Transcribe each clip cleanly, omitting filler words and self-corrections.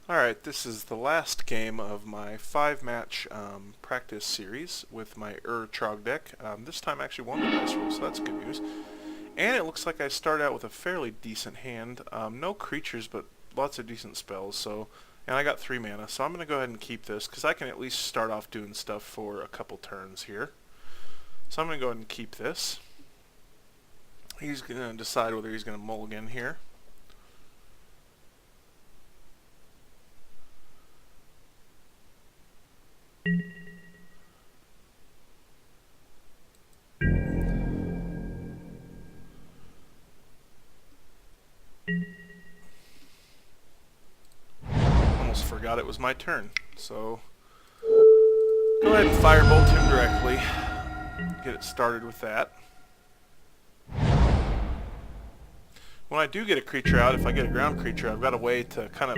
Alright, this is the last game of my 5-match practice series with my TROG deck. This time I actually won the dice roll, so that's good news. And it looks like I start out with a fairly decent hand. No creatures, but lots of decent spells. And I got 3 mana, so I'm going to go ahead and keep this, because I can at least start off doing stuff for a couple turns here. So I'm going to go ahead and keep this. He's going to decide whether he's going to mulligan here. Almost forgot it was my turn, so go ahead and firebolt him directly. Get it started with that. When I do get a creature out, if I get a ground creature, I've got a way to kind of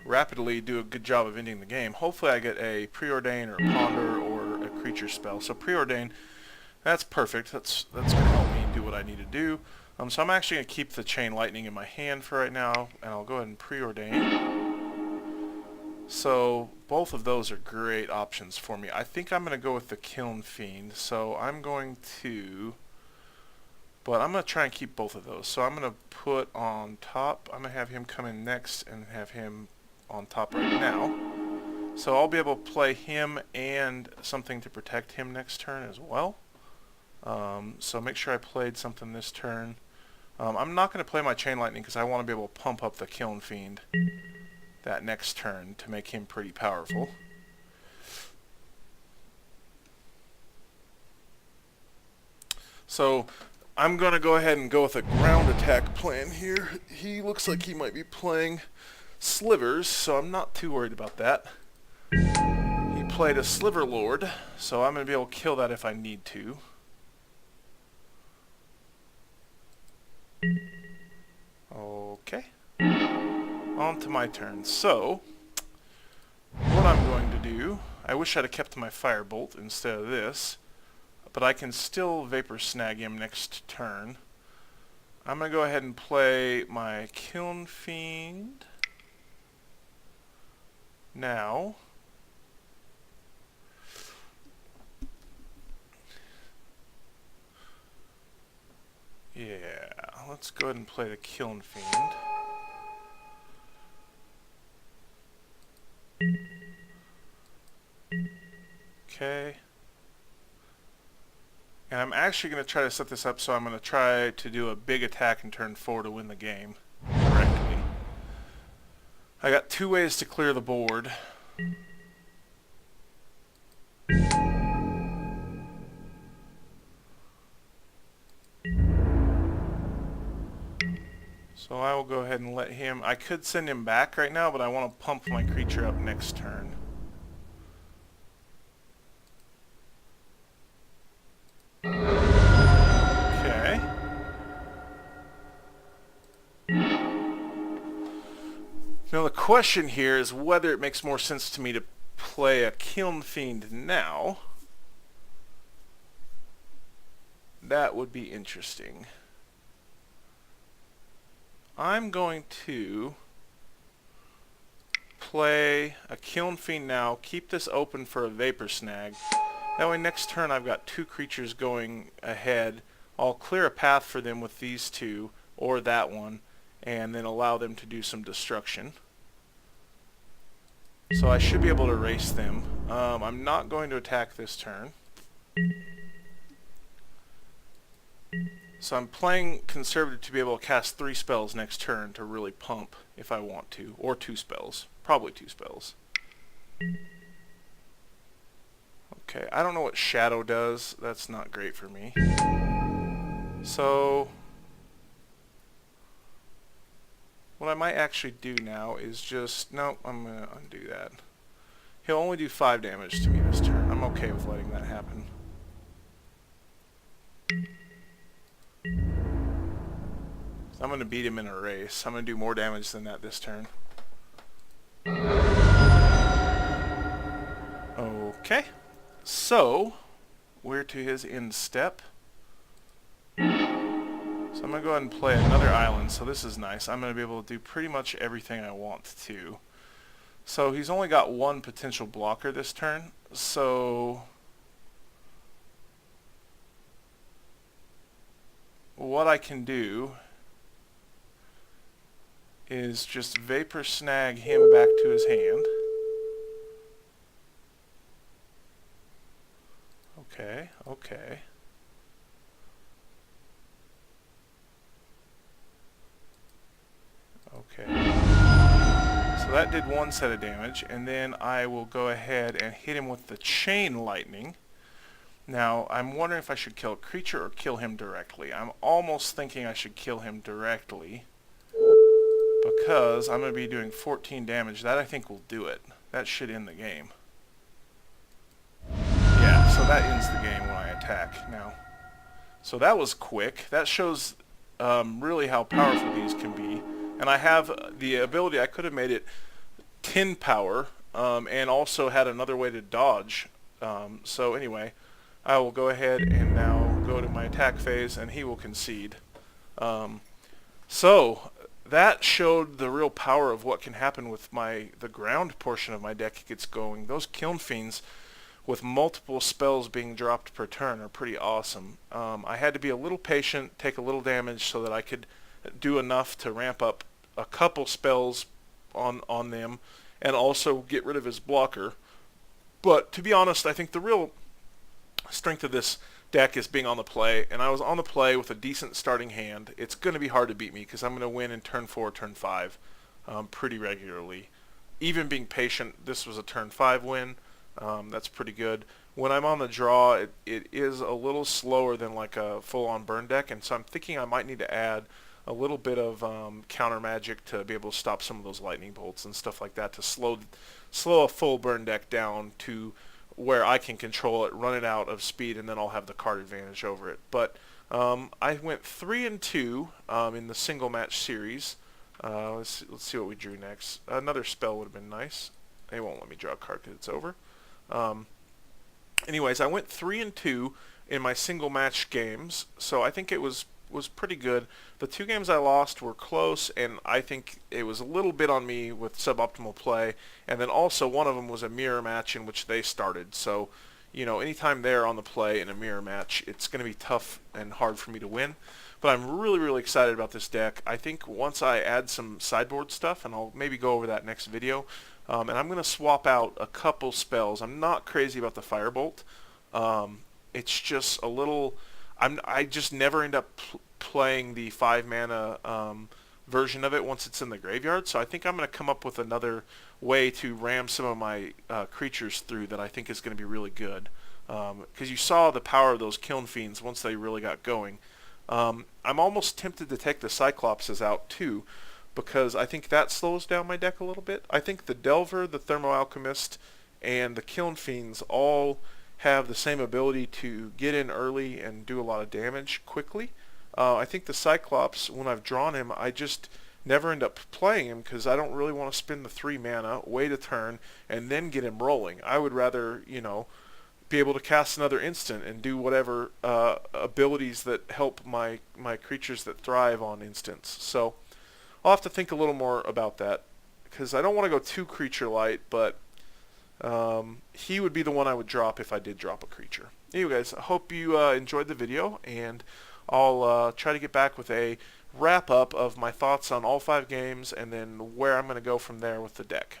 rapidly do a good job of ending the game. Hopefully I get a Preordain or a Ponder or a creature spell. So Preordain, that's perfect. That's going to help me do what I need to do. So I'm actually going to keep the Chain Lightning in my hand for right now, and I'll go ahead and Preordain. So both of those are great options for me. I think I'm going to go with the Kiln Fiend. So I'm going to... But I'm going to try and keep both of those. So I'm going to put on top, I'm going to have him come in next and have him on top right now. So I'll be able to play him and something to protect him next turn as well. So make sure I played something this turn. I'm not going to play my Chain Lightning because I want to be able to pump up the Kiln Fiend that next turn to make him pretty powerful. So I'm going to go ahead and go with a ground attack plan here. He looks like he might be playing Slivers, so I'm not too worried about that. He played a Sliver Lord, so I'm going to be able to kill that if I need to. Okay. On to my turn. So, what I'm going to do, I wish I'd have kept my Firebolt instead of this. But I can still Vapor Snag him next turn. I'm going to go ahead and play my Kiln Fiend now. Yeah, let's go ahead and play the Kiln Fiend. Okay. And I'm actually going to try to set this up so I'm going to try to do a big attack in turn 4 to win the game correctly. I got 2 ways to clear the board. So I will go ahead and let him... I could send him back right now, but I want to pump my creature up next turn. Now the question here is whether it makes more sense to me to play a Kiln Fiend now. That would be interesting. I'm going to play a Kiln Fiend now, keep this open for a Vapor Snag. That way next turn I've got 2 creatures going ahead. I'll clear a path for them with these 2, or that one, and then allow them to do some destruction. So I should be able to erase them. I'm not going to attack this turn. So I'm playing conservative to be able to cast 3 spells next turn to really pump if I want to. Or 2 spells. Probably 2 spells. Okay, I don't know what Shadow does. That's not great for me. So what I might actually do now is just... No, I'm going to undo that. He'll only do 5 damage to me this turn. I'm okay with letting that happen. I'm going to beat him in a race. I'm going to do more damage than that this turn. Okay. So, we're to his end step. So I'm going to go ahead and play another island, so this is nice. I'm going to be able to do pretty much everything I want to. So he's only got one potential blocker this turn. So what I can do is just Vapor Snag him back to his hand. Okay, okay. Okay. So that did one set of damage, and then I will go ahead and hit him with the Chain Lightning. Now, I'm wondering if I should kill a creature or kill him directly. I'm almost thinking I should kill him directly, because I'm going to be doing 14 damage. That, I think, will do it. That should end the game. Yeah, so that ends the game when I attack now. So that was quick. That shows really how powerful these can be. And I have the ability, I could have made it 10 power, and also had another way to dodge. So anyway, I will go ahead and now go to my attack phase, and he will concede. So that showed the real power of what can happen with the ground portion of my deck gets going. Those Kiln Fiends with multiple spells being dropped per turn are pretty awesome. I had to be a little patient, take a little damage so that I could do enough to ramp up a couple spells on them and also get rid of his blocker. But to be honest, I think the real strength of this deck is being on the play, and I was on the play with a decent starting hand. It's going to be hard to beat me because I'm going to win in turn 4, turn 5 pretty regularly. Even being patient, this was a turn 5 win. That's pretty good. When I'm on the draw, it is a little slower than like a full-on burn deck, and so I'm thinking I might need to add a little bit of counter magic to be able to stop some of those lightning bolts and stuff like that to slow a full burn deck down to where I can control it, run it out of speed, and then I'll have the card advantage over it. But I went 3-2 in the single match series. Let's see what we drew next. Another spell would have been nice. They won't let me draw a card because it's over. Anyways, I went 3-2 in my single match games, so I think it was pretty good. The 2 games I lost were close, and I think it was a little bit on me with suboptimal play, and then also one of them was a mirror match in which they started. So, you know, anytime they're on the play in a mirror match, it's going to be tough and hard for me to win. But I'm really, really excited about this deck. I think once I add some sideboard stuff, and I'll maybe go over that next video, and I'm going to swap out a couple spells. I'm not crazy about the Firebolt. It's just a little... I just never end up playing the 5 mana version of it once it's in the graveyard, so I think I'm going to come up with another way to ram some of my creatures through that I think is going to be really good. Because you saw the power of those Kiln Fiends once they really got going. I'm almost tempted to take the Cyclopses out too, because I think that slows down my deck a little bit. I think the Delver, the Thermo Alchemist, and the Kiln Fiends all have the same ability to get in early and do a lot of damage quickly. I think the Cyclops, when I've drawn him, I just never end up playing him because I don't really want to spend the 3 mana, wait a turn, and then get him rolling. I would rather, you know, be able to cast another instant and do whatever abilities that help my creatures that thrive on instants. So I'll have to think a little more about that because I don't want to go too creature light, but he would be the one I would drop if I did drop a creature. Anyway, guys, I hope you enjoyed the video, and I'll try to get back with a wrap-up of my thoughts on all 5 games and then where I'm going to go from there with the deck.